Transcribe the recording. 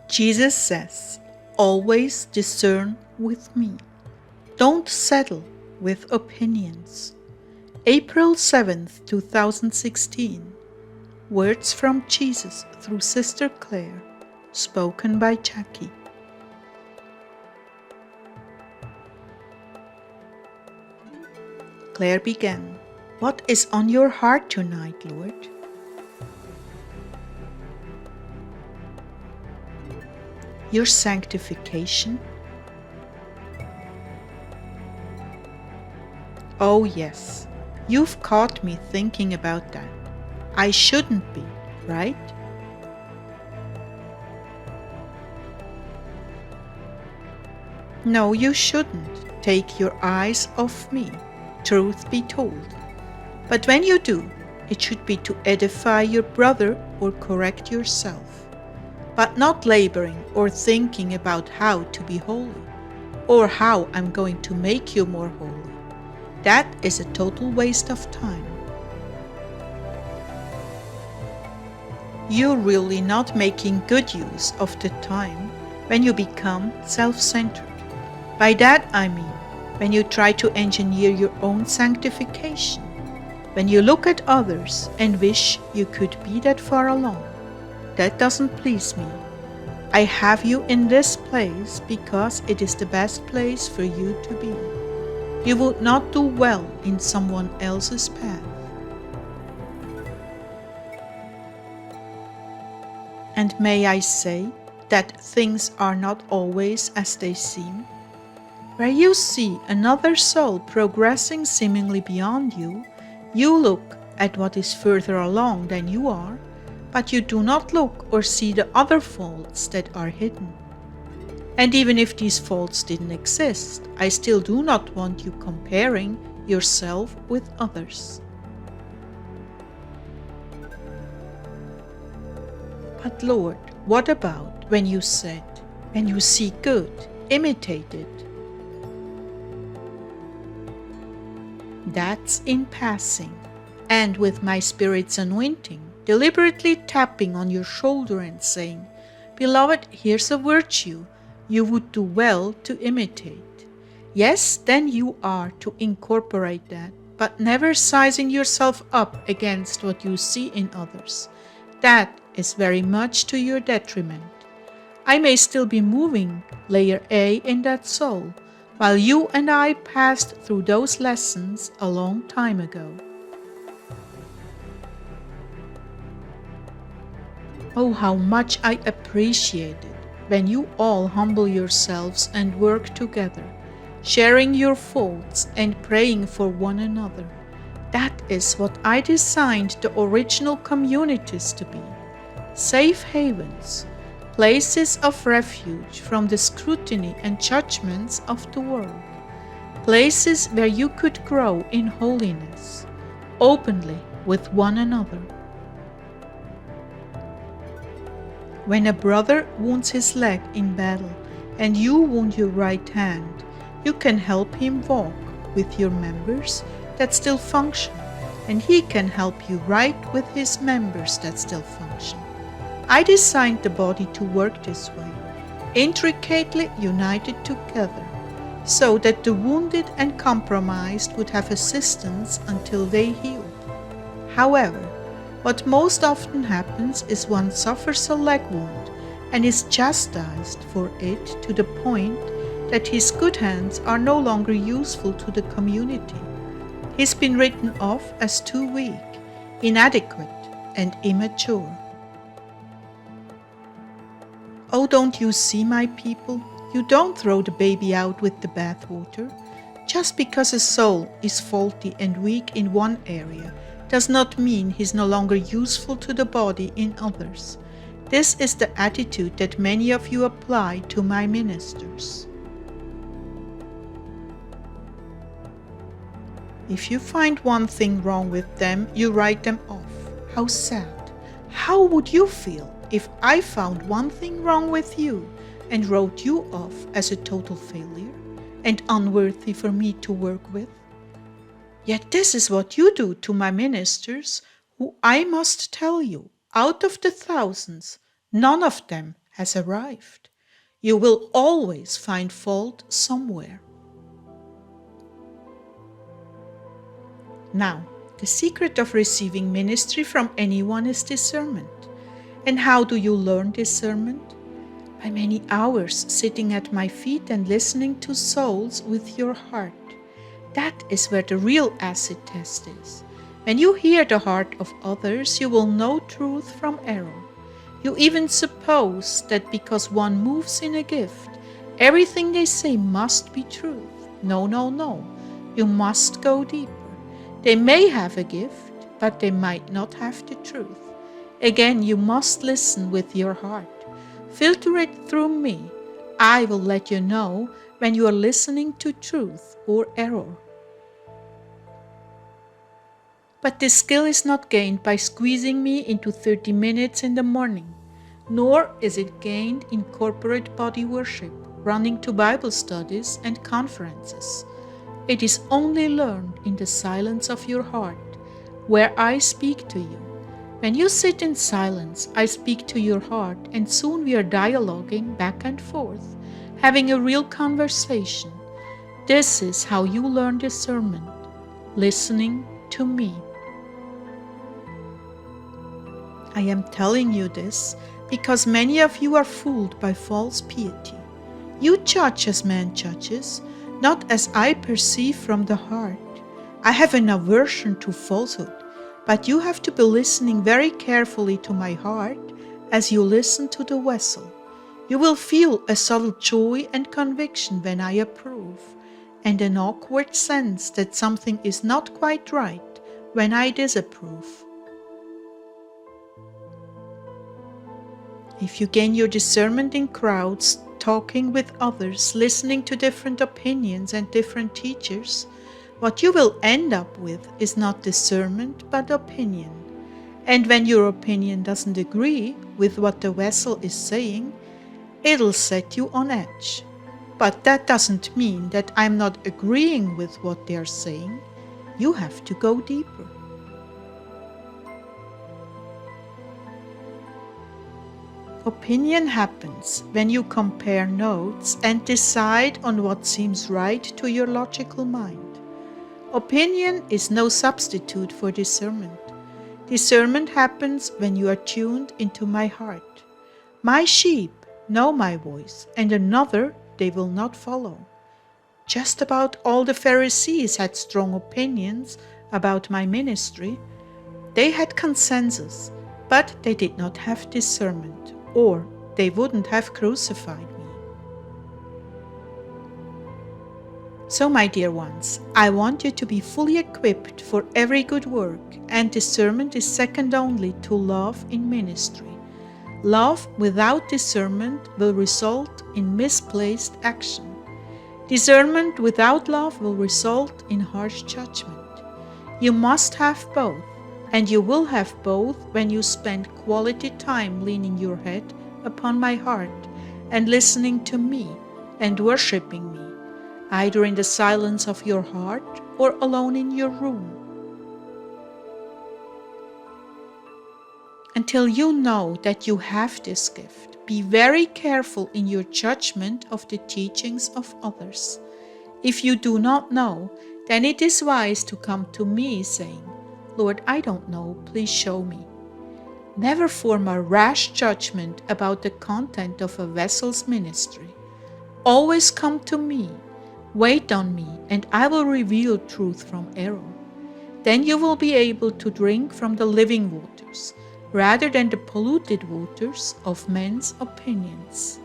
Jesus says, always discern with me. Don't settle with opinions. April 7th, 2016. Words from Jesus through Sister Clare, spoken by Jackie. Clare began, "What is on your heart tonight, Lord?" Your sanctification? Oh yes, you've caught me thinking about that. I shouldn't be, right? No, you shouldn't take your eyes off me, truth be told. But when you do, it should be to edify your brother or correct yourself, but not laboring or thinking about how to be holy, or how I'm going to make you more holy. That is a total waste of time. You're really not making good use of the time when you become self-centered. By that I mean when you try to engineer your own sanctification, when you look at others and wish you could be that far along. That doesn't please me. I have you in this place because it is the best place for you to be. You would not do well in someone else's path. And may I say that things are not always as they seem? Where you see another soul progressing seemingly beyond you, you look at what is further along than you are, but you do not look or see the other faults that are hidden. And even if these faults didn't exist, I still do not want you comparing yourself with others. But Lord, what about when you said, when you see good, imitate it? That's in passing, and with my Spirit's anointing, deliberately tapping on your shoulder and saying, "Beloved, here's a virtue you would do well to imitate." Yes, then you are to incorporate that, but never sizing yourself up against what you see in others. That is very much to your detriment. I may still be moving layer A in that soul, while you and I passed through those lessons a long time ago. Oh, how much I appreciate it when you all humble yourselves and work together, sharing your faults and praying for one another. That is what I designed the original communities to be. Safe havens, places of refuge from the scrutiny and judgments of the world, places where you could grow in holiness, openly with one another. When a brother wounds his leg in battle and you wound your right hand, you can help him walk with your members that still function, and he can help you right with his members that still function. I designed the body to work this way, intricately united together, so that the wounded and compromised would have assistance until they healed. However, what most often happens is one suffers a leg wound and is chastised for it to the point that his good hands are no longer useful to the community. He's been written off as too weak, inadequate, and immature. Oh, don't you see, my people? You don't throw the baby out with the bathwater. Just because a soul is faulty and weak in one area does not mean he's no longer useful to the body in others. This is the attitude that many of you apply to my ministers. If you find one thing wrong with them, you write them off. How sad. How would you feel if I found one thing wrong with you and wrote you off as a total failure and unworthy for me to work with? Yet this is what you do to my ministers, who, I must tell you, out of the thousands, none of them has arrived. You will always find fault somewhere. Now, the secret of receiving ministry from anyone is discernment. And how do you learn discernment? By many hours sitting at my feet and listening to souls with your heart. That is where the real acid test is. When you hear the heart of others, you will know truth from error. You even suppose that because one moves in a gift, everything they say must be truth. No, no, no. You must go deeper. They may have a gift, but they might not have the truth. Again, you must listen with your heart. Filter it through me. I will let you know when you are listening to truth or error. But this skill is not gained by squeezing me into 30 minutes in the morning, nor is it gained in corporate body worship, running to Bible studies and conferences. It is only learned in the silence of your heart, where I speak to you. When you sit in silence, I speak to your heart, and soon we are dialoguing back and forth, having a real conversation. This is how you learn discernment, listening to me. I am telling you this because many of you are fooled by false piety. You judge as man judges, not as I perceive from the heart. I have an aversion to falsehood, but you have to be listening very carefully to my heart as you listen to the vessel. You will feel a subtle joy and conviction when I approve, and an awkward sense that something is not quite right when I disapprove. If you gain your discernment in crowds, talking with others, listening to different opinions and different teachers, what you will end up with is not discernment but opinion. And when your opinion doesn't agree with what the vessel is saying, it'll set you on edge. But that doesn't mean that I'm not agreeing with what they're saying. You have to go deeper. Opinion happens when you compare notes and decide on what seems right to your logical mind. Opinion is no substitute for discernment. Discernment happens when you are tuned into my heart. My sheep know my voice, and another they will not follow. Just about all the Pharisees had strong opinions about my ministry. They had consensus, but they did not have discernment, or they wouldn't have crucified me. So, my dear ones, I want you to be fully equipped for every good work, and discernment is second only to love in ministry. Love without discernment will result in misplaced action. Discernment without love will result in harsh judgment. You must have both, and you will have both when you spend quality time leaning your head upon my heart and listening to me and worshiping me, either in the silence of your heart or alone in your room. Until you know that you have this gift, be very careful in your judgment of the teachings of others. If you do not know, then it is wise to come to me saying, Lord, I don't know, please show me. Never form a rash judgment about the content of a vessel's ministry. Always come to me, wait on me, and I will reveal truth from error. Then you will be able to drink from the living waters, rather than the polluted waters of men's opinions.